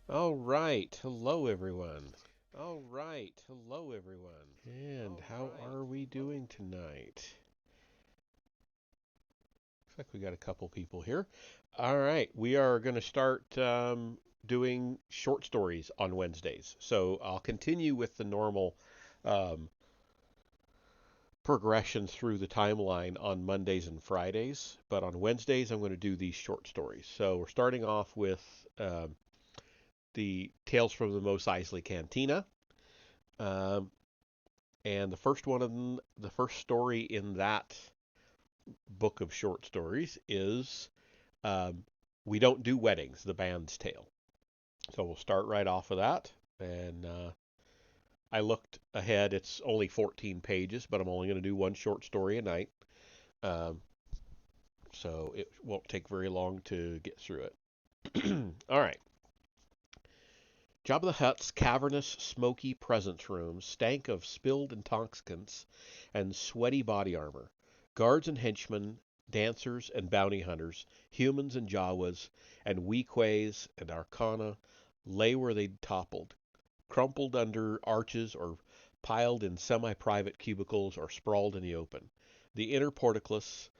All right. Hello, everyone. All right. Hello, everyone. And how are we doing tonight? Looks like we got a couple people here. All right. We are going to start doing short stories on Wednesdays. So I'll continue with the normal um, progression through the timeline on Mondays and Fridays. But on Wednesdays, I'm going to do these short stories. So we're starting off with the Tales from the Mos Eisley Cantina. Um, and the first one of them, the first story in that book of short stories is um, We Don't Do Weddings, the band's tale. So we'll start right off of that. And I looked ahead. It's only 14 pages, but I'm only going to do one short story a night. Um, so it won't take very long to get through it. All right. Jabba the Hutt's cavernous, smoky presence rooms stank of spilled intoxicants and sweaty body armor. Guards and henchmen, dancers and bounty hunters, humans and Jawas, and Weequays and Arcana lay where they'd toppled, crumpled under arches or piled in semi-private cubicles or sprawled in the open. The inner portcullis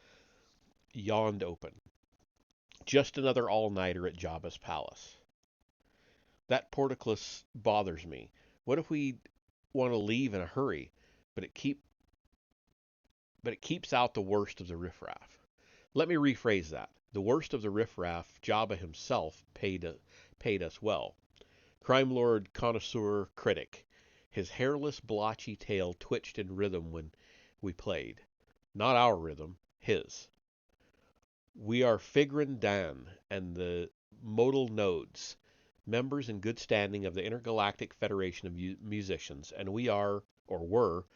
yawned open. Just another all-nighter at Jabba's palace. That portcullis bothers me. What if we want to leave in a hurry, but it keep but it keeps out the worst of the riffraff? Let me rephrase that. The worst of the riffraff, Jabba himself, paid us well. Crime lord, connoisseur, critic. His hairless, blotchy tail twitched in rhythm when we played. Not our rhythm, his. We are Figrin Dan and the modal nodes, members in good standing of the Intergalactic Federation of Musicians, and we are, or were,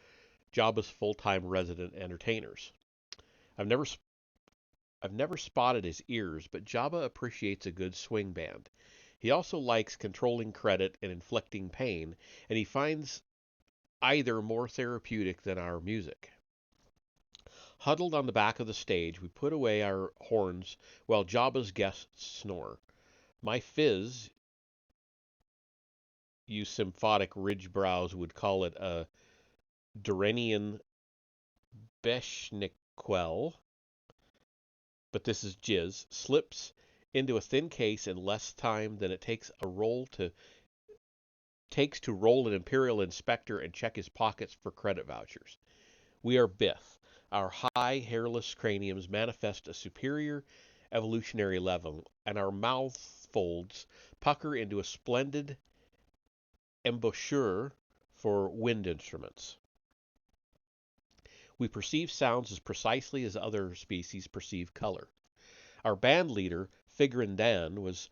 Jabba's full-time resident entertainers. I've never I've never spotted his ears, but Jabba appreciates a good swing band. He also likes controlling credit and inflicting pain, and he finds either more therapeutic than our music. Huddled on the back of the stage, we put away our horns while Jabba's guests snore. My fizz, you symphotic ridge brows would call it a Duranian Beshniquel, but this is jizz, slips into a thin case in less time than it takes to roll an Imperial inspector and check his pockets for credit vouchers. We are Bith. Our high, hairless craniums manifest a superior evolutionary level, and our mouth folds pucker into a splendid embouchure for wind instruments. We perceive sounds as precisely as other species perceive color. Our band leader, Figrin Dan, was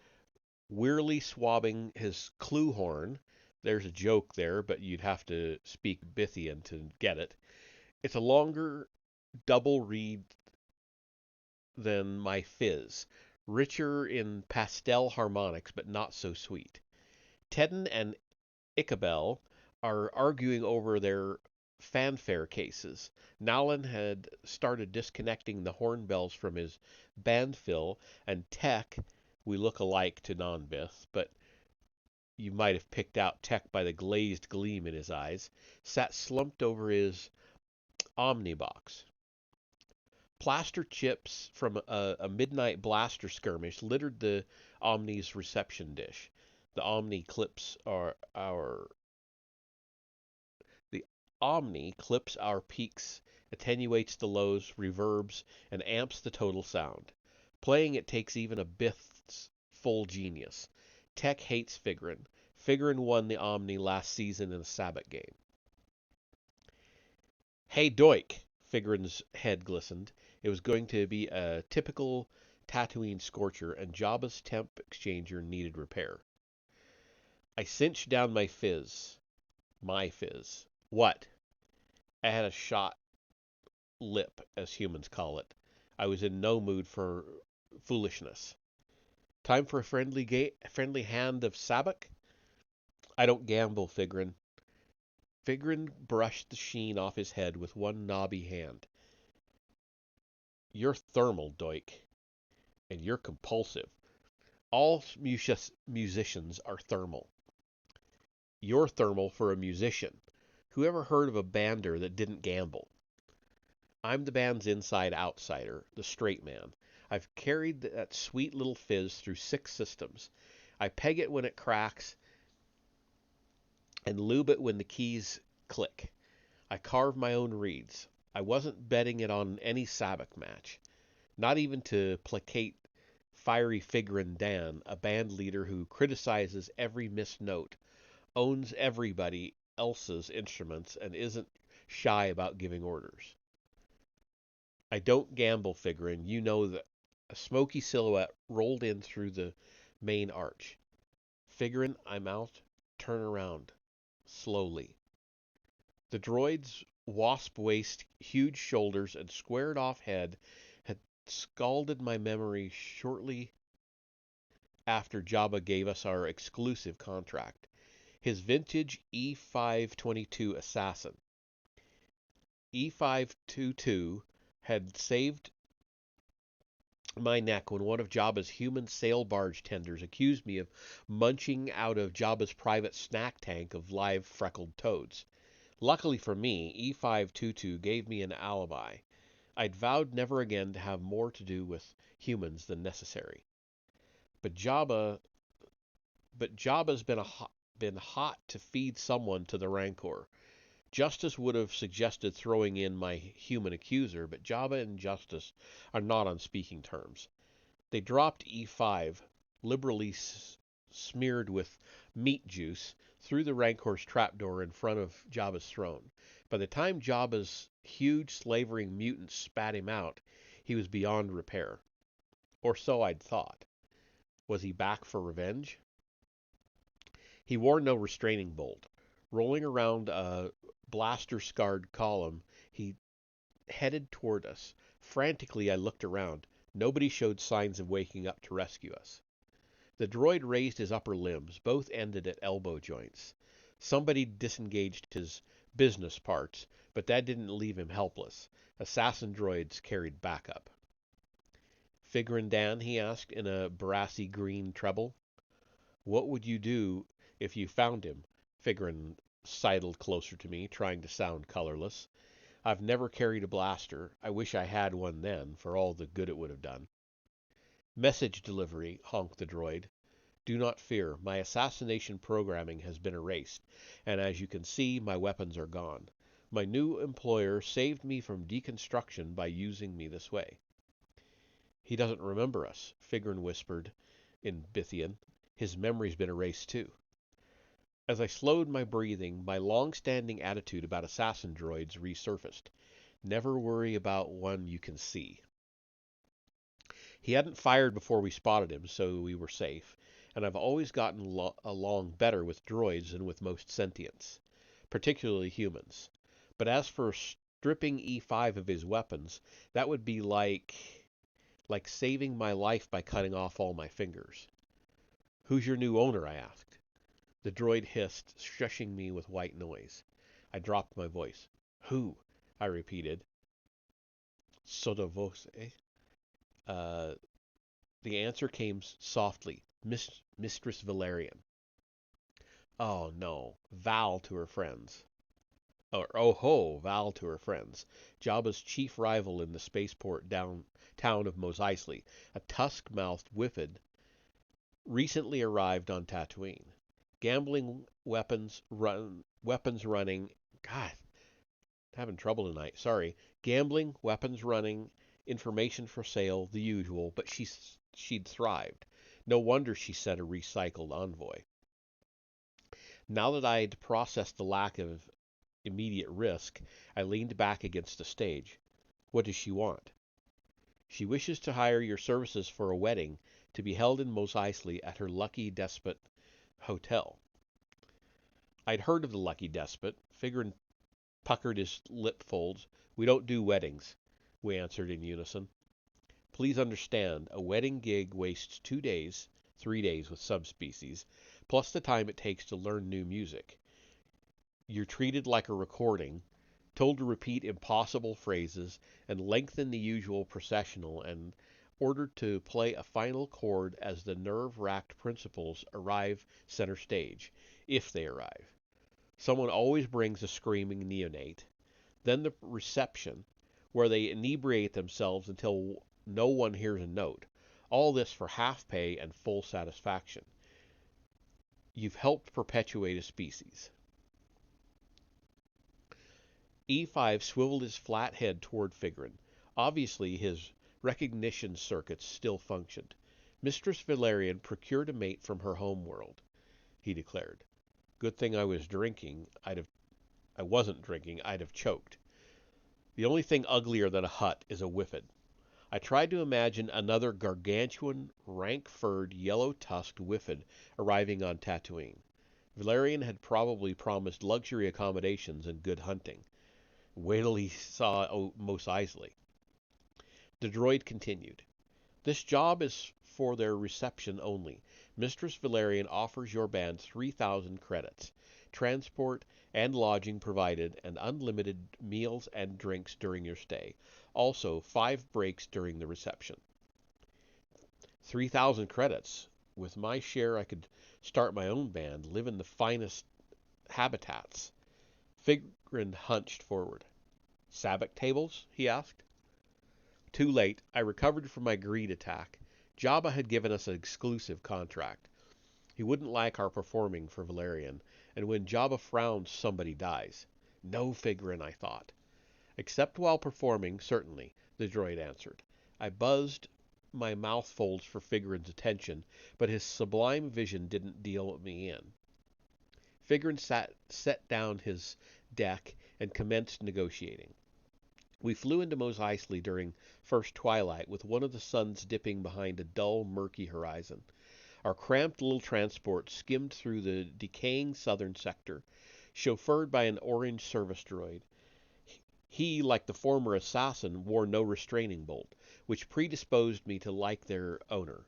wearily swabbing his clue horn. There's a joke there, but you'd have to speak Bithian to get it. It's a longer double reed than my fizz, richer in pastel harmonics, but not so sweet. Tedden and Ichabel are arguing over their fanfare cases. Nalan had started disconnecting the horn bells from his band fill, and Tech, We look alike to non-Bith, but you might have picked out Tech by the glazed gleam in his eyes, sat slumped over his Omnibox. Plaster chips from a midnight blaster skirmish littered the Omni's reception dish. The Omni clips are our the Omni clips our peaks, attenuates the lows, reverbs, and amps the total sound. Playing it takes even a Bith's full genius. Tech hates Figrin. Figrin won the Omni last season in a Sabbath game. Hey, Doik! Figrin's head glistened. It was going to be a typical Tatooine scorcher, and Jabba's temp exchanger needed repair. I cinched down my fizz. My fizz. What? I had a shot lip, as humans call it. I was in no mood for foolishness. Time for a friendly hand of Sabak? I don't gamble, Figrin. Figrin brushed the sheen off his head with one knobby hand. You're thermal, Doik, and you're compulsive. All musicians are thermal. You're thermal for a musician. Who ever heard of a bander that didn't gamble? I'm the band's inside outsider, the straight man. I've carried that sweet little fizz through 6 systems. I peg it when it cracks and lube it when the keys click. I carve my own reeds. I wasn't betting it on any Sabbath match, not even to placate Fiery Figrin Dan, a band leader who criticizes every missed note, owns everybody else's instruments, and isn't shy about giving orders. I don't gamble, Figrin. You know that. A smoky silhouette rolled in through the main arch. Figrin, I'm out. Turn around. Slowly. The droid's wasp waist, huge shoulders, and squared off head had scalded my memory shortly after Jabba gave us our exclusive contract. His vintage E522 assassin. E522 had saved my neck when one of Jabba's human sail barge tenders accused me of munching out of Jabba's private snack tank of live freckled toads. Luckily for me, E522 gave me an alibi. I'd vowed never again to have more to do with humans than necessary. But Jabba's been hot to feed someone to the Rancor. Justice would have suggested throwing in my human accuser, but Jabba and Justice are not on speaking terms. They dropped E5, liberally smeared with meat juice, through the Rancor's trapdoor in front of Jabba's throne. By the time Jabba's huge slavering mutant spat him out, he was beyond repair. Or so I'd thought. Was he back for revenge? He wore no restraining bolt. Rolling around a blaster-scarred column, he headed toward us. Frantically, I looked around. Nobody showed signs of waking up to rescue us. The droid raised his upper limbs. Both ended at elbow joints. Somebody disengaged his business parts, but that didn't leave him helpless. Assassin droids carried backup. Figrin Dan, he asked in a brassy green treble. What would you do if you found him? Figrin sidled closer to me, trying to sound colorless. I've never carried a blaster. I wish I had one then, for all the good it would have done. Message delivery, honked the droid. Do not fear. My assassination programming has been erased, and as you can see, my weapons are gone. My new employer saved me from deconstruction by using me this way. He doesn't remember us, Figrin whispered in Bithian. His memory's been erased too. As I slowed my breathing, my long-standing attitude about assassin droids resurfaced. Never worry about one you can see. He hadn't fired before we spotted him, so we were safe, and I've always gotten along better with droids than with most sentients, particularly humans. But as for stripping E5 of his weapons, that would be like saving my life by cutting off all my fingers. Who's your new owner? I asked. The droid hissed, shushing me with white noise. I dropped my voice. Who? I repeated. Sotto voce. The answer came softly. Mistress Valerian. Oh no, Val to her friends. Or oh ho, Val to her friends. Jabba's chief rival in the spaceport town of Mos Eisley, a tusk-mouthed whiffid, recently arrived on Tatooine. Gambling, weapons running. God, having trouble tonight. Sorry. Gambling, weapons running, information for sale, the usual. But she'd thrived. No wonder she sent a recycled envoy. Now that I'd processed the lack of immediate risk, I leaned back against the stage. What does she want? She wishes to hire your services for a wedding to be held in Mos Eisley at her Lucky Despot hotel. I'd heard of the Lucky Despot. Figurin puckered his lip folds. We don't do weddings, we answered in unison. Please understand, a wedding gig wastes 2 days, 3 days with subspecies, plus the time it takes to learn new music. You're treated like a recording, told to repeat impossible phrases and lengthen the usual processional, and ordered to play a final chord as the nerve-racked principals arrive center stage, if they arrive. Someone always brings a screaming neonate. Then the reception, where they inebriate themselves until no one hears a note. All this for half pay and full satisfaction. You've helped perpetuate a species. E5 swiveled his flat head toward Figrin. Obviously, his recognition circuits still functioned. Mistress Valerian procured a mate from her home world, he declared. Good thing I wasn't drinking, I'd have choked. The only thing uglier than a hut is a whiffid. I tried to imagine another gargantuan, rank-furred, yellow-tusked whiffid arriving on Tatooine. Valerian had probably promised luxury accommodations and good hunting. Wait till he saw Mos Eisley. The droid continued. This job is for their reception only. Mistress Valerian offers your band 3,000 credits. Transport and lodging provided, and unlimited meals and drinks during your stay. Also, 5 breaks during the reception. 3,000 credits. With my share, I could start my own band, live in the finest habitats. Figrin hunched forward. Sabak tables? He asked. Too late. I recovered from my greed attack. Jabba had given us an exclusive contract. He wouldn't like our performing for Valerian, and when Jabba frowns, somebody dies. No, Figrin, I thought. Except while performing, certainly, the droid answered. I buzzed my mouth folds for Figrin's attention, but his sublime vision didn't deal me in. Figrin set down his deck and commenced negotiating. We flew into Mos Eisley during first twilight, with one of the suns dipping behind a dull, murky horizon. Our cramped little transport skimmed through the decaying southern sector, chauffeured by an orange service droid. He, like the former assassin, wore no restraining bolt, which predisposed me to like their owner.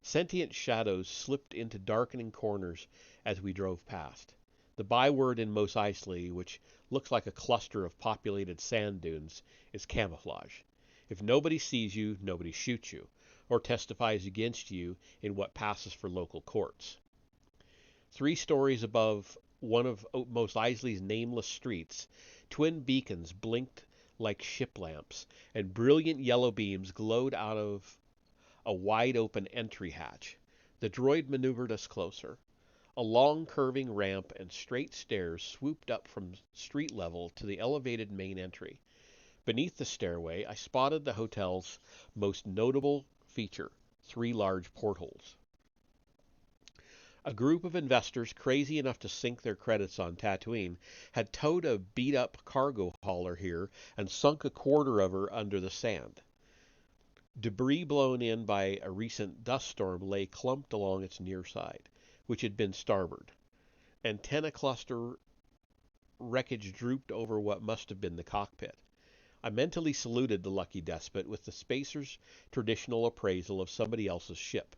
Sentient shadows slipped into darkening corners as we drove past. The byword in Mos Eisley, which looks like a cluster of populated sand dunes, is camouflage. If nobody sees you, nobody shoots you, or testifies against you in what passes for local courts. 3 stories above one of Mos Eisley's nameless streets, twin beacons blinked like ship lamps, and brilliant yellow beams glowed out of a wide-open entry hatch. The droid maneuvered us closer. A long curving ramp and straight stairs swooped up from street level to the elevated main entry. Beneath the stairway, I spotted the hotel's most notable feature, 3 large portholes. A group of investors crazy enough to sink their credits on Tatooine had towed a beat-up cargo hauler here and sunk a quarter of her under the sand. Debris blown in by a recent dust storm lay clumped along its near side, which had been starboard. Antenna cluster wreckage drooped over what must have been the cockpit. I mentally saluted the Lucky Despot with the spacer's traditional appraisal of somebody else's ship.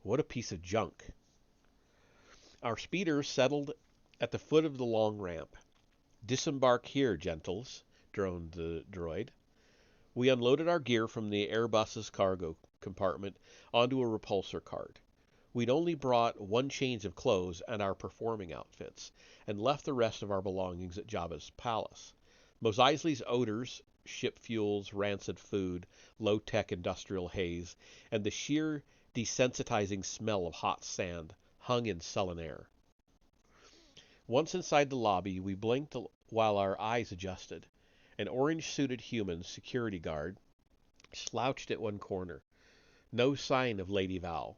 What a piece of junk. Our speeder settled at the foot of the long ramp. Disembark here, gentles, droned the droid. We unloaded our gear from the Airbus's cargo compartment onto a repulsor cart. We'd only brought one change of clothes and our performing outfits, and left the rest of our belongings at Jabba's palace. Mos Eisley's odors, ship fuels, rancid food, low-tech industrial haze, and the sheer desensitizing smell of hot sand hung in sullen air. Once inside the lobby, we blinked while our eyes adjusted. An orange-suited human security guard slouched at one corner. No sign of Lady Val.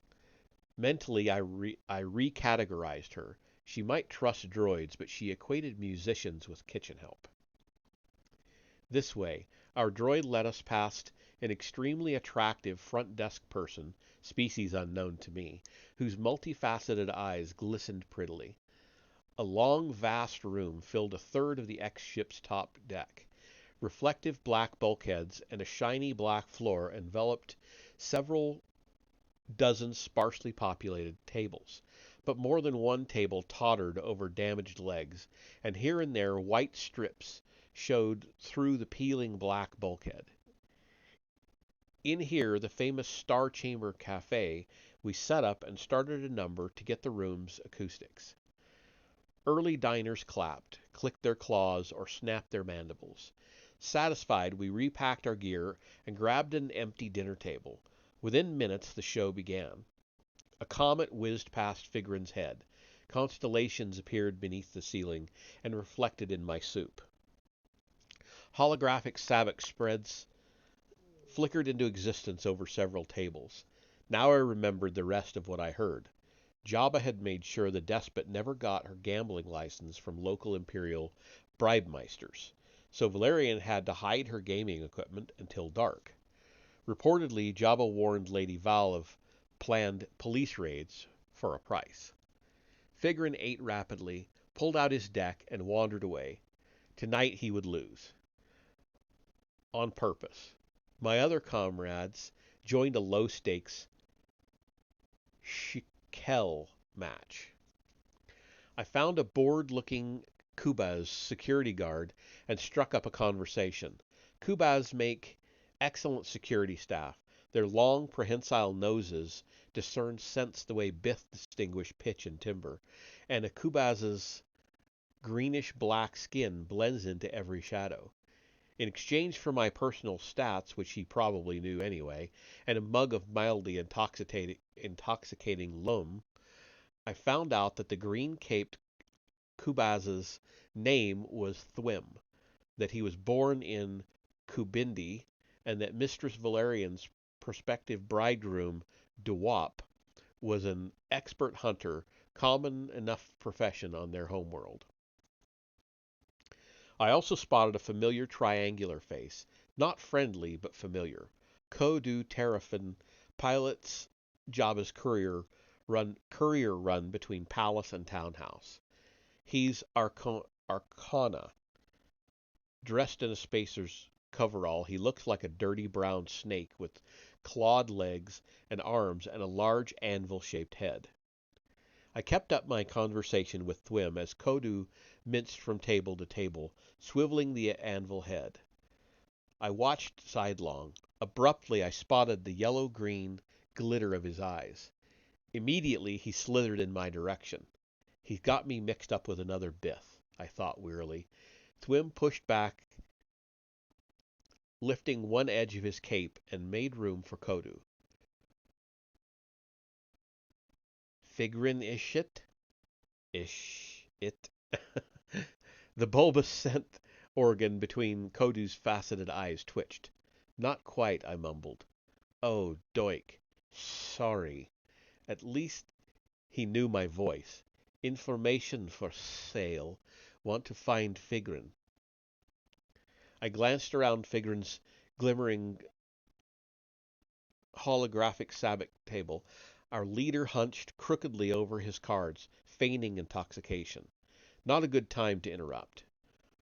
Mentally, I recategorized her. She might trust droids, but she equated musicians with kitchen help. This way, our droid led us past an extremely attractive front desk person, species unknown to me, whose multifaceted eyes glistened prettily. A long, vast room filled a third of the X-ship's top deck. Reflective black bulkheads and a shiny black floor enveloped several dozen sparsely populated tables, but more than one table tottered over damaged legs, and here and there white strips showed through the peeling black bulkhead. In here, the famous Star Chamber Cafe, we set up and started a number to get the room's acoustics. Early diners clapped, clicked their claws, or snapped their mandibles. Satisfied, we repacked our gear and grabbed an empty dinner table. Within minutes, the show began. A comet whizzed past Figrin's head. Constellations appeared beneath the ceiling and reflected in my soup. Holographic sabak spreads flickered into existence over several tables. Now I remembered the rest of what I heard. Jabba had made sure the despot never got her gambling license from local imperial bribemeisters, so Valerian had to hide her gaming equipment until dark. Reportedly, Jabba warned Lady Val of planned police raids for a price. Figrin ate rapidly, pulled out his deck, and wandered away. Tonight he would lose. On purpose. My other comrades joined a low-stakes Shekel match. I found a bored-looking Kubaz security guard and struck up a conversation. Kubaz make excellent security staff. Their long, prehensile noses discern scents the way Bith distinguished pitch and timber, and a Kubaz's greenish-black skin blends into every shadow. In exchange for my personal stats, which he probably knew anyway, and a mug of mildly intoxicating lum, I found out that the green-caped Kubaz's name was Thwim, that he was born in Kubindi, and that Mistress Valerian's prospective bridegroom, Dewap, was an expert hunter, common enough profession on their homeworld. I also spotted a familiar triangular face, not friendly, but familiar. Kodu Terrafin pilots Jabba's courier run between palace and townhouse. He's Arcana. Dressed in a spacer's coverall, he looks like a dirty brown snake with clawed legs and arms and a large anvil-shaped head. I kept up my conversation with Thwim as Kodu minced from table to table, swiveling the anvil head. I watched sidelong. Abruptly, I spotted the yellow-green glitter of his eyes. Immediately, he slithered in my direction. He's got me mixed up with another Bith, I thought wearily. Thwim pushed back, lifting one edge of his cape, and made room for Kodu. Figrin Ishit? Ish-it. The bulbous scent organ between Kodu's faceted eyes twitched. Not quite, I mumbled. Oh, doik. Sorry. At least he knew my voice. Information for sale. Want to find Figrin. I glanced around Figrin's glimmering holographic sabak table. Our leader hunched crookedly over his cards, feigning intoxication. Not a good time to interrupt.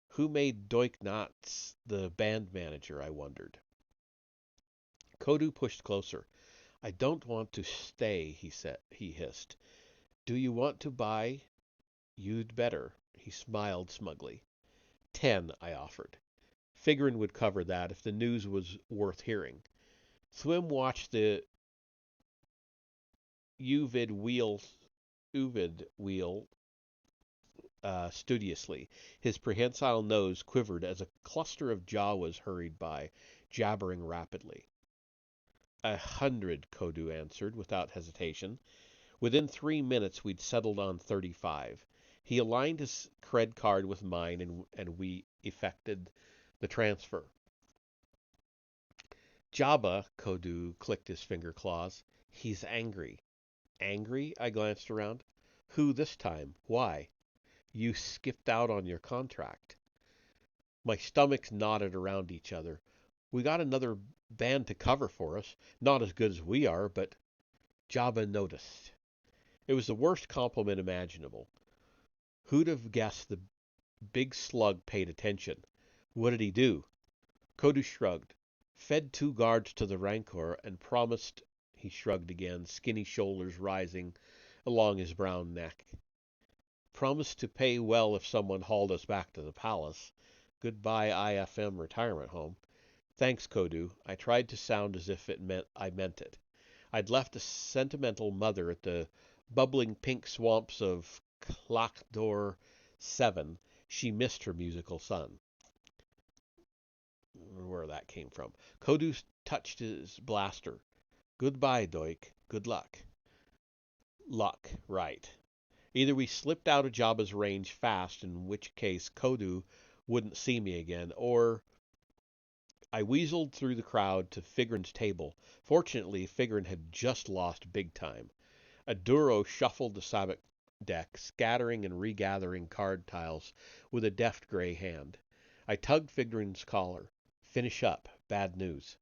Who made Doik Knotts the band manager, I wondered. Kodu pushed closer. I don't want to stay, he hissed. Do you want to buy? You'd better. He smiled smugly. 10, I offered. Figurin would cover that if the news was worth hearing. Thwim watched the Uvid wheel studiously. His prehensile nose quivered as a cluster of Jawas hurried by, jabbering rapidly. 100, Kodu answered without hesitation. Within 3 minutes, we'd settled on 35. He aligned his cred card with mine, and we effected the transfer. Jabba, Kodu clicked his finger claws. He's angry. Angry? I glanced around. Who this time? Why? You skipped out on your contract. My stomachs knotted around each other. We got another band to cover for us. Not as good as we are, but Jabba noticed. It was the worst compliment imaginable. Who'd have guessed the big slug paid attention? What did he do? Kodu shrugged. Fed 2 guards to the Rancor and promised, he shrugged again, skinny shoulders rising along his brown neck. Promised to pay well if someone hauled us back to the palace. Goodbye IFM retirement home. Thanks, Kodu. I tried to sound as if I meant it. I'd left a sentimental mother at the bubbling pink swamps of Klakdor 7. She missed her musical son. Where that came from. Kodu touched his blaster. Goodbye, Doik. Good luck. Luck, right. Either we slipped out of Jabba's range fast, in which case Kodu wouldn't see me again, or I weaseled through the crowd to Figrin's table. Fortunately, Figrin had just lost big time. A Duro shuffled the sabak deck, scattering and regathering card tiles with a deft gray hand. I tugged Figrin's collar. Finish up. Bad news.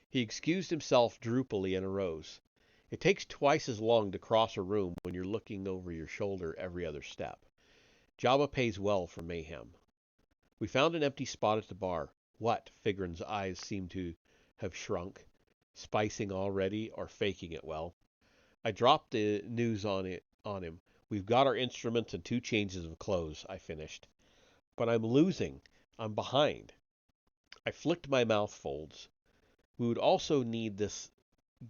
He excused himself droopily and arose. It takes twice as long to cross a room when you're looking over your shoulder every other step. Jabba pays well for mayhem. We found an empty spot at the bar. What? Figrin's eyes seemed to have shrunk. Spicing already, or faking it well. I dropped the news on him. We've got our instruments and 2 changes of clothes, I finished. But I'm losing. I'm behind. I flicked my mouth folds. We would also need this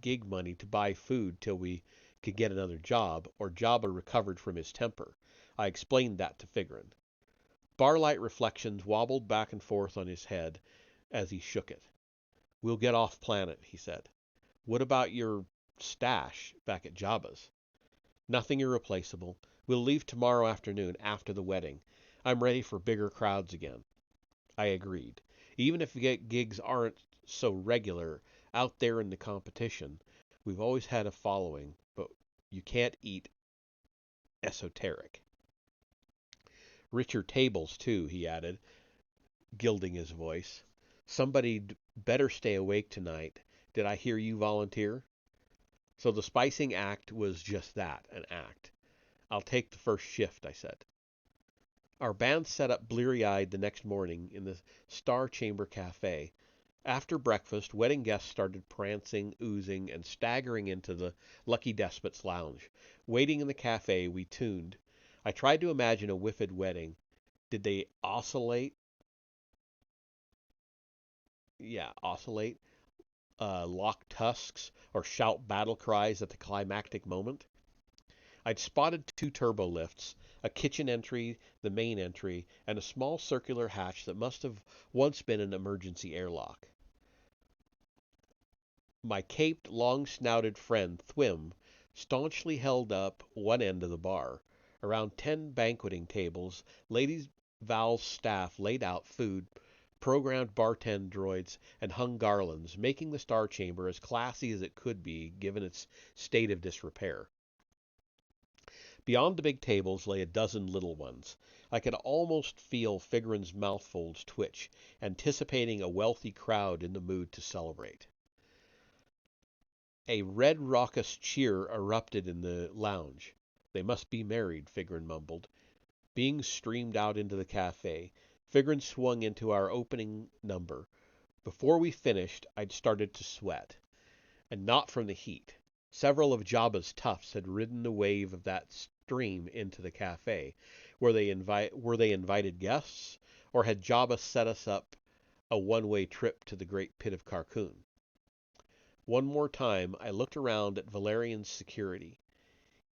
gig money to buy food till we could get another job, or Jabba recovered from his temper. I explained that to Figrin. Barlight reflections wobbled back and forth on his head as he shook it. We'll get off planet, he said. What about your stash back at Jabba's? Nothing irreplaceable. We'll leave tomorrow afternoon after the wedding. I'm ready for bigger crowds again. I agreed. Even if gigs aren't so regular out there in the competition, we've always had a following, but you can't eat esoteric. Richer tables, too, he added, gilding his voice. Somebody'd better stay awake tonight. Did I hear you volunteer? So the spicing act was just that, an act. I'll take the first shift, I said. Our band set up bleary-eyed the next morning in the Star Chamber Cafe. After breakfast, wedding guests started prancing, oozing, and staggering into the Lucky Despot's lounge. Waiting in the cafe, we tuned. I tried to imagine a whiffed wedding. Did they oscillate? Yeah, oscillate. Lock tusks, or shout battle cries at the climactic moment? I'd spotted 2 turbo lifts, a kitchen entry, the main entry, and a small circular hatch that must have once been an emergency airlock. My caped, long-snouted friend, Thwim, staunchly held up one end of the bar. Around 10 banqueting tables, Lady Val's staff laid out food, programmed bartend droids, and hung garlands, making the Star Chamber as classy as it could be given its state of disrepair. Beyond the big tables lay a dozen little ones. I could almost feel Figrin's mouthfolds twitch, anticipating a wealthy crowd in the mood to celebrate. A red raucous cheer erupted in the lounge. They must be married, Figrin mumbled. Being streamed out into the cafe. Figrin swung into our opening number. Before we finished, I'd started to sweat. And not from the heat. Several of Jabba's toughs had ridden the wave of that stream into the cafe. Were they invited guests, Or had Jabba set us up a one-way trip to the great pit of Carcoon? One more time, I looked around at Valerian's security.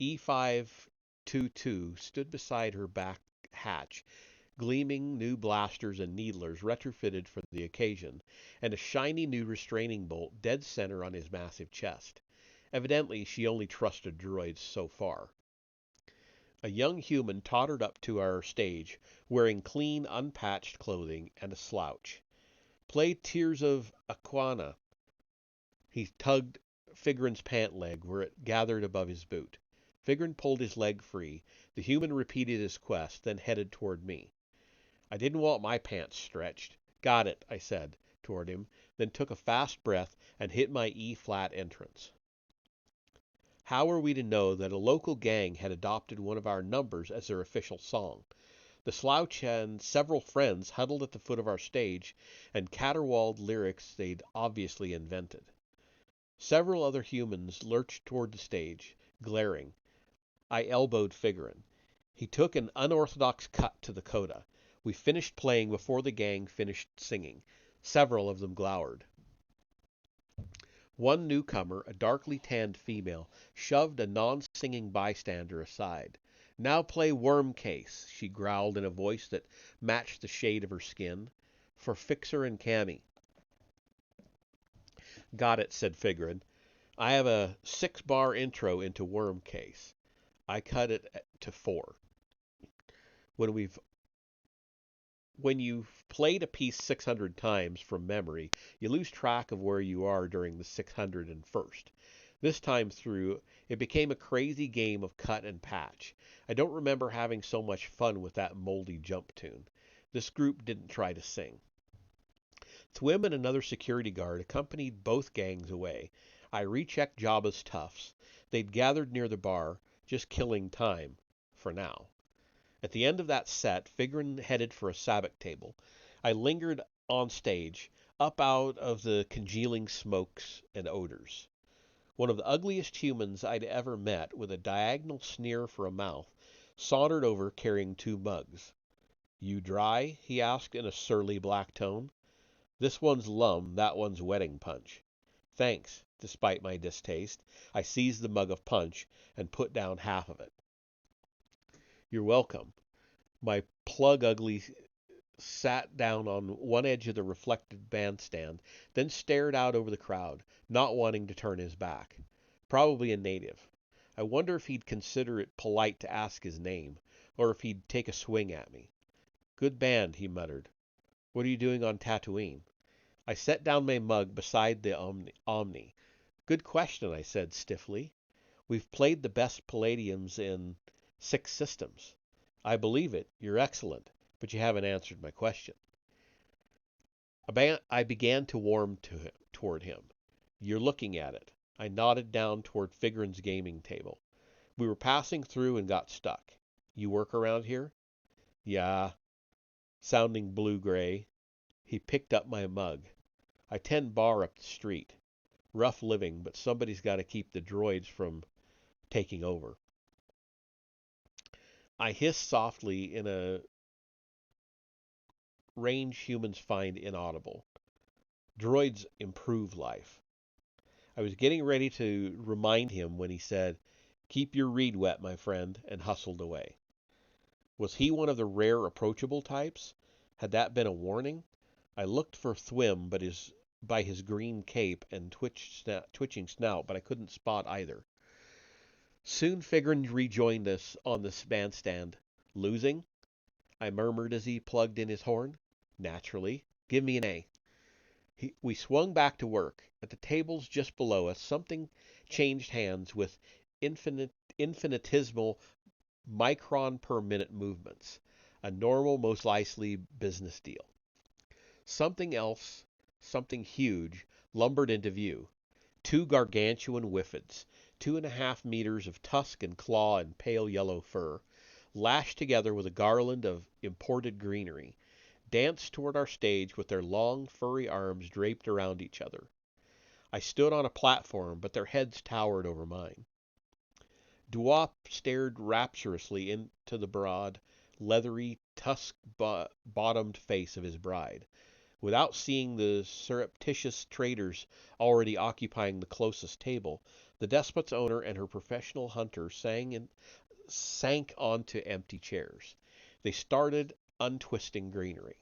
E522 stood beside her back hatch, gleaming new blasters and needlers retrofitted for the occasion, and a shiny new restraining bolt dead center on his massive chest. Evidently, she only trusted droids so far. A young human tottered up to our stage, wearing clean, unpatched clothing and a slouch. "Play Tears of Aquana." He tugged Figrin's pant leg where it gathered above his boot. Figrin pulled his leg free. The human repeated his quest, then headed toward me. I didn't want my pants stretched. "Got it," I said toward him, then took a fast breath and hit my E-flat entrance. How were we to know that a local gang had adopted one of our numbers as their official song? The slouch and several friends huddled at the foot of our stage and caterwauled lyrics they'd obviously invented. Several other humans lurched toward the stage, glaring. I elbowed Figrin. He took an unorthodox cut to the coda. We finished playing before the gang finished singing. Several of them glowered. One newcomer, a darkly tanned female, shoved a non-singing bystander aside. "Now play Worm Case," she growled in a voice that matched the shade of her skin. "For Fixer and Cammy." "Got it," said Figrin. "I have a 6-bar intro into Worm Case." I cut it to 4. When you've played a piece 600 times from memory, you lose track of where you are during the 601st. This time through, it became a crazy game of cut and patch. I don't remember having so much fun with that moldy jump tune. This group didn't try to sing. Thwim and another security guard accompanied both gangs away. I rechecked Jabba's toughs. They'd gathered near the bar, just killing time, for now. At the end of that set, Figrin headed for a sabak table. I lingered on stage, up out of the congealing smokes and odors. One of the ugliest humans I'd ever met, with a diagonal sneer for a mouth, sauntered over carrying 2 mugs. "You dry?" he asked in a surly black tone. "This one's lum, that one's wedding punch." "Thanks." Despite my distaste, I seized the mug of punch and put down half of it. "You're welcome." My plug ugly sat down on one edge of the reflected bandstand, then stared out over the crowd, not wanting to turn his back. Probably a native. I wonder if he'd consider it polite to ask his name, or if he'd take a swing at me. "Good band," he muttered. "What are you doing on Tatooine?" I set down my mug beside the Omni. "Good question," I said stiffly. "We've played the best Palladiums in 6 systems." "I believe it. You're excellent. But you haven't answered my question." I began to warm toward him. "You're looking at it." I nodded down toward Figrin's gaming table. "We were passing through and got stuck. You work around here?" "Yeah." Sounding blue-gray. He picked up my mug. "I tend bar up the street. Rough living, but somebody's got to keep the droids from taking over." I hissed softly in a range humans find inaudible. Droids improve life. I was getting ready to remind him when he said, "Keep your reed wet, my friend," and hustled away. Was he one of the rare approachable types? Had that been a warning? I looked for Thwim by his green cape and twitching snout, but I couldn't spot either. Soon Figrin rejoined us on the bandstand. "Losing?" I murmured as he plugged in his horn. "Naturally. Give me an A." We swung back to work. At the tables just below us, something changed hands with infinitesimal micron-per-minute movements. A normal Mos Eisley business deal. Something else, something huge, lumbered into view. 2 gargantuan whiffets, 2.5 meters of tusk and claw and pale yellow fur, lashed together with a garland of imported greenery, danced toward our stage with their long, furry arms draped around each other. I stood on a platform, but their heads towered over mine. Duop stared rapturously into the broad, leathery, tusk-bottomed face of his bride. Without seeing the surreptitious traders already occupying the closest table, the despot's owner and her professional hunter sank onto empty chairs. They started untwisting greenery.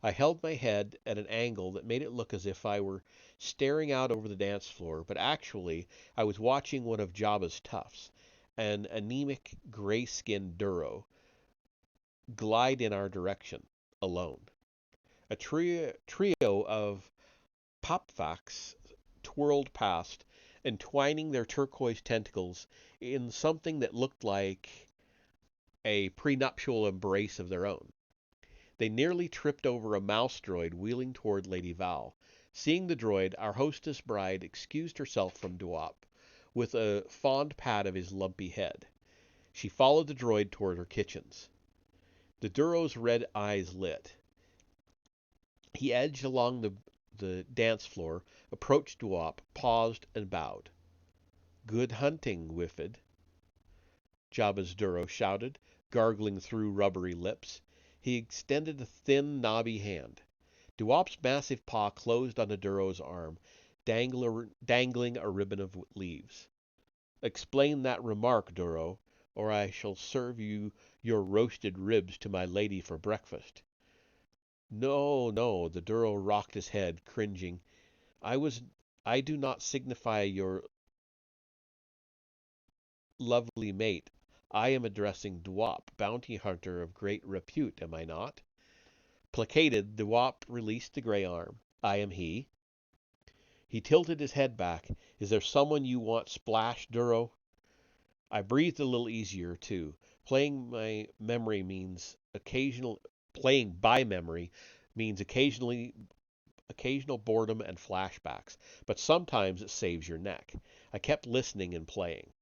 I held my head at an angle that made it look as if I were staring out over the dance floor, but actually I was watching one of Jabba's toughs, an anemic, gray-skinned Duro, glide in our direction, alone. A trio of popfacts twirled past, entwining their turquoise tentacles in something that looked like a prenuptial embrace of their own. They nearly tripped over a mouse droid wheeling toward Lady Val. Seeing the droid, our hostess bride excused herself from Duop with a fond pat of his lumpy head. She followed the droid toward her kitchens. The Duro's red eyes lit. He edged along the dance floor, approached Duop, paused, and bowed. "Good hunting, Whiffid," Jabba's Duro shouted, gargling through rubbery lips. He extended a thin, knobby hand. Duop's massive paw closed on the Duro's arm, dangling a ribbon of leaves. "Explain that remark, Duro, or I shall serve you your roasted ribs to my lady for breakfast." "No, no," the Duro rocked his head, cringing. I do not signify your lovely mate. I am addressing Duop, bounty hunter of great repute, am I not?" Placated, Duop released the gray arm. "I am he." He tilted his head back. "Is there someone you want splashed, Duro?" I breathed a little easier, too. Playing by memory means occasional occasional boredom and flashbacks, but sometimes it saves your neck. I kept listening and playing.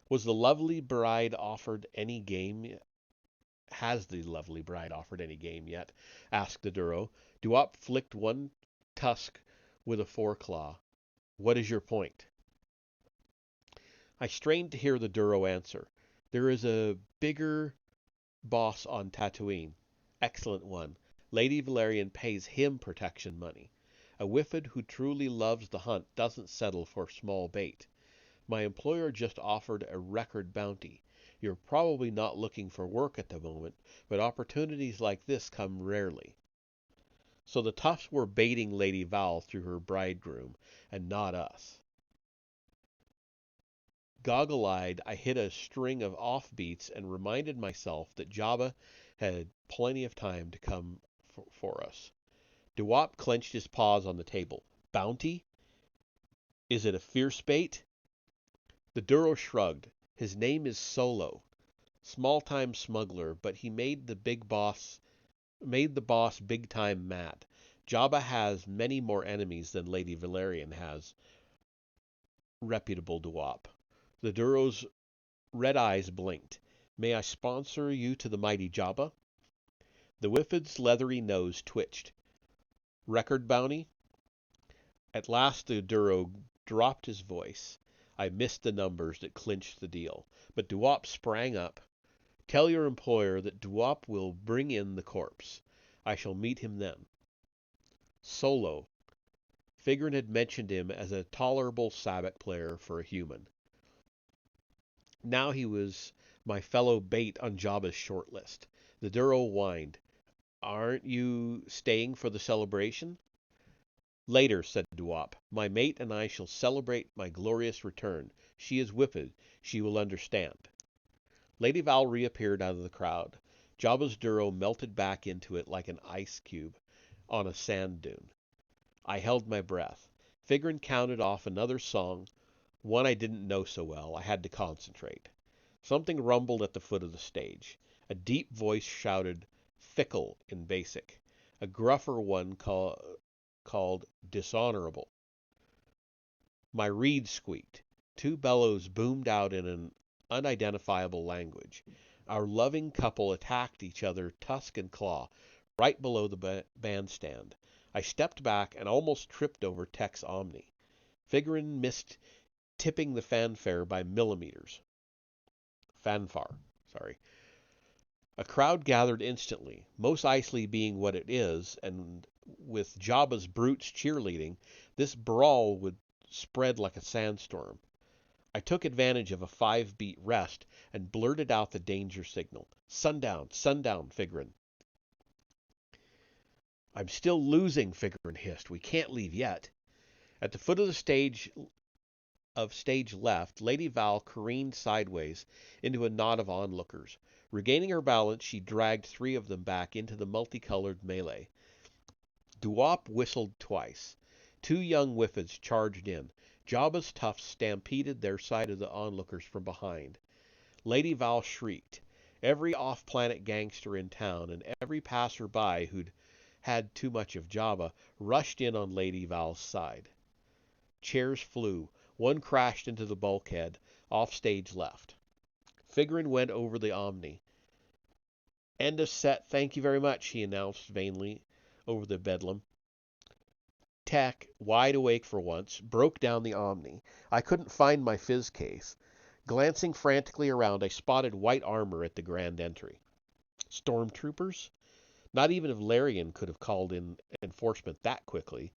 Was the lovely bride offered any game? Has the lovely bride offered any game yet? Asked the Duro. Duop flicked one tusk with a foreclaw. "What is your point?" I strained to hear the Duro answer. "There is a bigger boss on Tatooine. Excellent one. Lady Valerian pays him protection money. A Whiffid who truly loves the hunt doesn't settle for small bait. My employer just offered a record bounty. You're probably not looking for work at the moment, but opportunities like this come rarely." So the toughs were baiting Lady Val through her bridegroom, and not us. Goggle-eyed, I hit a string of offbeats and reminded myself that Jabba had plenty of time to come for us. Duop clenched his paws on the table. "Bounty? Is it a fierce bait?" The Duro shrugged. "His name is Solo. Small-time smuggler, but he made the boss big-time mad. Jabba has many more enemies than Lady Valerian has." Reputable Duop. The Duro's red eyes blinked. "May I sponsor you to the mighty Jabba?" The Whiffid's leathery nose twitched. "Record bounty?" At last the Duro dropped his voice. I missed the numbers that clinched the deal, but Duop sprang up. "Tell your employer that Duop will bring in the corpse. I shall meet him then." Solo. Figrin had mentioned him as a tolerable sabacc player for a human. Now he was my fellow bait on Jabba's short list. The Duro whined. "Aren't you staying for the celebration?" "Later," said Duop. "My mate and I shall celebrate my glorious return. She is Whiffid. She will understand." Lady Val reappeared out of the crowd. Jabba's Duro melted back into it like an ice cube on a sand dune. I held my breath. Figrin counted off another song, one I didn't know so well. I had to concentrate. Something rumbled at the foot of the stage. A deep voice shouted, "Fickle" in basic. A gruffer one called "dishonorable." My reed squeaked. Two bellows boomed out in an unidentifiable language. Our loving couple attacked each other tusk and claw, right below the bandstand. I stepped back and almost tripped over Tex Omni. Figrin missed tipping the fanfare by millimeters. Fanfare, sorry. A crowd gathered instantly, most Eisley being what it is, and with Jabba's brutes cheerleading, this brawl would spread like a sandstorm. I took advantage of a 5-beat rest and blurted out the danger signal. Sundown, sundown, Figrin. I'm still losing, Figrin hissed. We can't leave yet. At the foot of the stage left, Lady Val careened sideways into a knot of onlookers. Regaining her balance, she dragged 3 of them back into the multicolored melee. Duop whistled twice. 2 young whiffets charged in. Jabba's toughs stampeded their side of the onlookers from behind. Lady Val shrieked. Every off-planet gangster in town and every passer-by who'd had too much of Jabba rushed in on Lady Val's side. Chairs flew. One crashed into the bulkhead, off stage left. Figrin went over the Omni. End of set, thank you very much, he announced vainly over the bedlam. Tech, wide awake for once, broke down the Omni. I couldn't find my fizz case. Glancing frantically around, I spotted white armor at the grand entry. Stormtroopers? Not even a Valerian could have called in enforcement that quickly.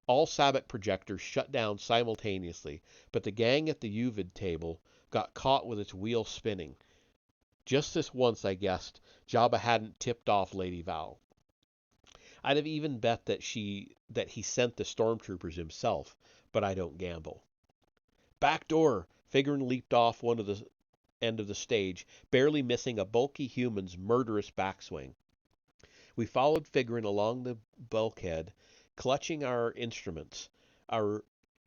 All Sabak projectors shut down simultaneously, but the gang at the Uvid table got caught with its wheel spinning. Just this once, I guessed, Jabba hadn't tipped off Lady Val. I'd have even bet that he sent the stormtroopers himself, but I don't gamble. Back door! Figrin leaped off one of the end of the stage, barely missing a bulky human's murderous backswing. We followed Figrin along the bulkhead, clutching our instruments, our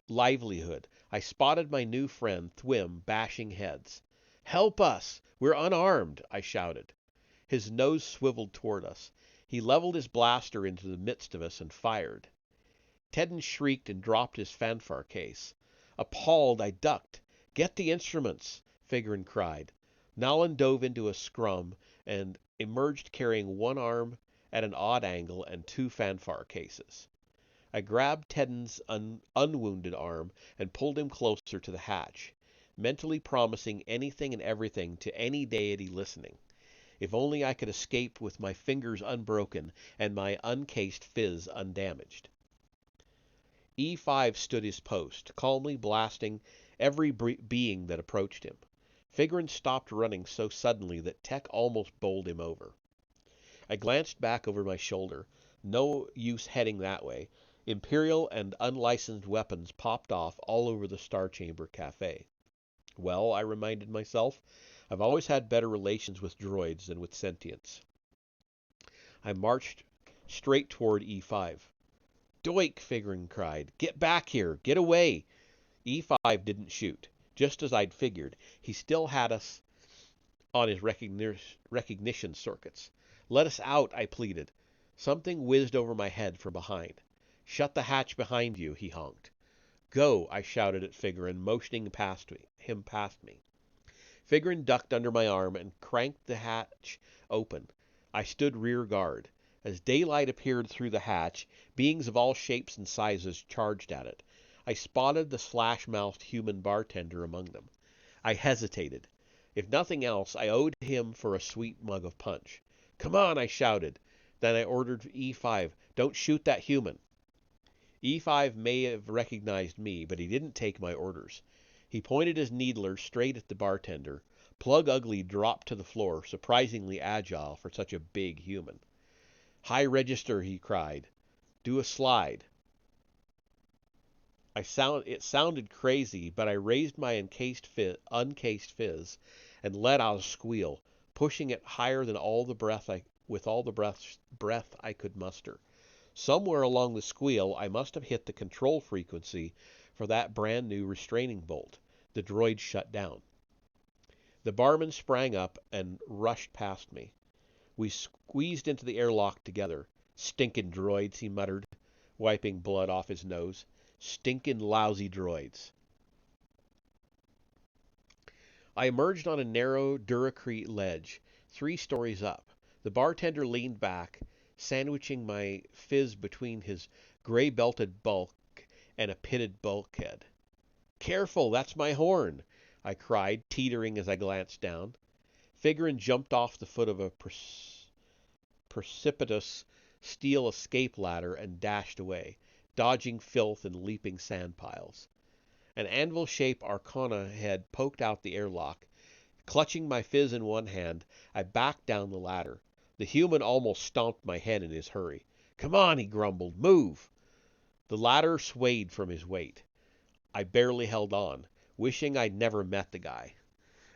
livelihood. I spotted my new friend, Thwim, bashing heads. Help us! We're unarmed! I shouted. His nose swiveled toward us. He leveled his blaster into the midst of us and fired. Tedden shrieked and dropped his fanfare case. Appalled, I ducked. Get the instruments! Figrin cried. Nalin dove into a scrum and emerged carrying one arm at an odd angle and 2 fanfare cases. I grabbed Tedden's unwounded arm and pulled him closer to the hatch, mentally promising anything and everything to any deity listening. If only I could escape with my fingers unbroken and my uncased fizz undamaged. E5 stood his post, calmly blasting every being that approached him. Figrin stopped running so suddenly that Tech almost bowled him over. I glanced back over my shoulder. No use heading that way. Imperial and unlicensed weapons popped off all over the Star Chamber Cafe. Well, I reminded myself, I've always had better relations with droids than with sentients. I marched straight toward E5. Doik! Figrin cried. Get back here! Get away! E5 didn't shoot. Just as I'd figured, he still had us on his recognition circuits. Let us out, I pleaded. Something whizzed over my head from behind. Shut the hatch behind you, he honked. Go, I shouted at Figrin, motioning him past me. Figrin ducked under my arm and cranked the hatch open. I stood rear guard. As daylight appeared through the hatch, beings of all shapes and sizes charged at it. I spotted the slash-mouthed human bartender among them. I hesitated. If nothing else, I owed him for a sweet mug of punch. Come on, I shouted. Then I ordered E5, don't shoot that human. E5 may have recognized me, but he didn't take my orders. He pointed his needler straight at the bartender. Plug Ugly dropped to the floor, surprisingly agile for such a big human. High register, he cried. Do a slide. It sounded crazy, but I raised my uncased fizz and let out a squeal, pushing it higher than all the breath I could muster. Somewhere along the squeal, I must have hit the control frequency for that brand new restraining bolt. The droid shut down. The barman sprang up and rushed past me. We squeezed into the airlock together. Stinkin' droids, he muttered, wiping blood off his nose. Stinkin' lousy droids. I emerged on a narrow Duracrete ledge, 3 stories up. The bartender leaned back, sandwiching my fizz between his gray-belted bulk and a pitted bulkhead. Careful, that's my horn, I cried, teetering as I glanced down. Figurin jumped off the foot of a precipitous steel escape ladder and dashed away, dodging filth and leaping sand piles. An anvil-shaped arcana head poked out the airlock. Clutching my fizz in one hand, I backed down the ladder. The human almost stomped my head in his hurry. "Come on," he grumbled. "Move!" The ladder swayed from his weight. I barely held on, wishing I'd never met the guy.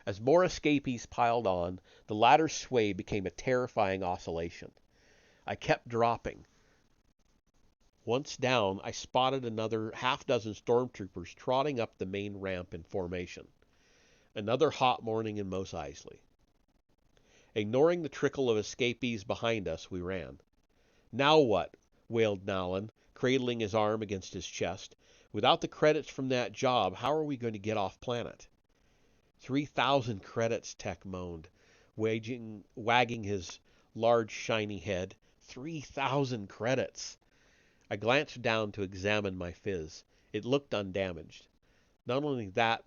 As more escapees piled on, the ladder's sway became a terrifying oscillation. I kept dropping. Once down, I spotted another half-dozen stormtroopers trotting up the main ramp in formation. Another hot morning in Mos Eisley. Ignoring the trickle of escapees behind us, we ran. "Now what?" wailed Nowlin, cradling his arm against his chest. "Without the credits from that job, how are we going to get off planet?" 3,000 credits, Tech moaned, wagging his large shiny head. 3,000 credits! I glanced down to examine my fizz. It looked undamaged. Not only that,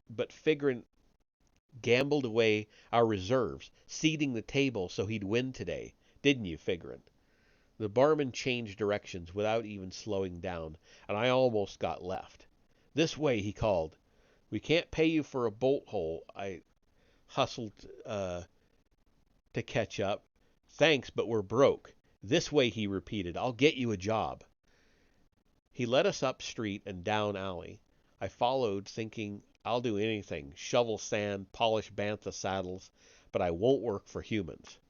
but Figrin gambled away our reserves, seeding the table so he'd win today. Didn't you, Figrin? The barman changed directions without even slowing down, and I almost got left. "This way," he called. "We can't pay you for a bolt hole." I hustled to catch up. "Thanks, but we're broke." "This way," he repeated. "I'll get you a job." He led us up street and down alley. I followed, thinking, I'll do anything, shovel sand, polish bantha saddles, but I won't work for humans.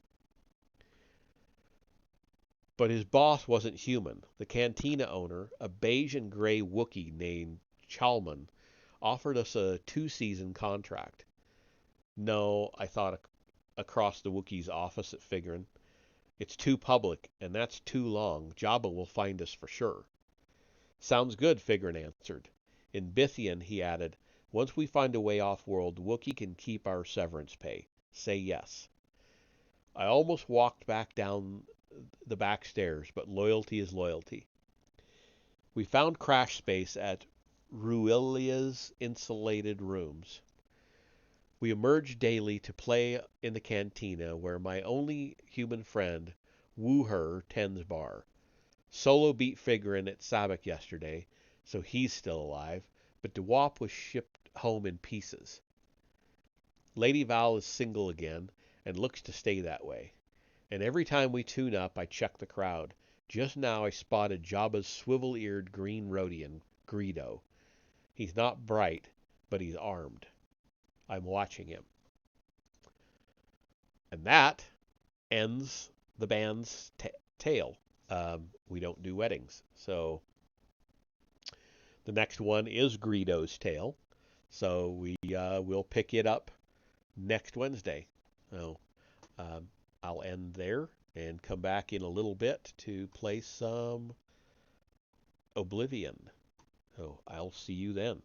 But his boss wasn't human. The Cantina owner, a beige and gray Wookiee named Chalman, offered us a 2-season contract. No, I thought across the Wookiee's office at Figrin. It's too public, and that's too long. Jabba will find us for sure. "Sounds good," Figrin answered. In Bithian, he added, "Once we find a way off-world, Wookiee can keep our severance pay. Say yes." I almost walked back down the back stairs, but loyalty is loyalty. We found crash space at Ruilia's insulated rooms. We emerged daily to play in the cantina, where my only human friend, Wooher, tends bar. Solo beat Figrin at Sabak yesterday, so he's still alive, but DeWop was shipped home in pieces. Lady Val is single again, and looks to stay that way. And every time we tune up, I check the crowd. Just now I spotted Jabba's swivel-eared green Rhodian, Greedo. He's not bright, but he's armed. I'm watching him. And that ends the band's tale. We don't do weddings. So the next one is Greedo's tale. So we'll pick it up next Wednesday. So I'll end there and come back in a little bit to play some Oblivion. So I'll see you then.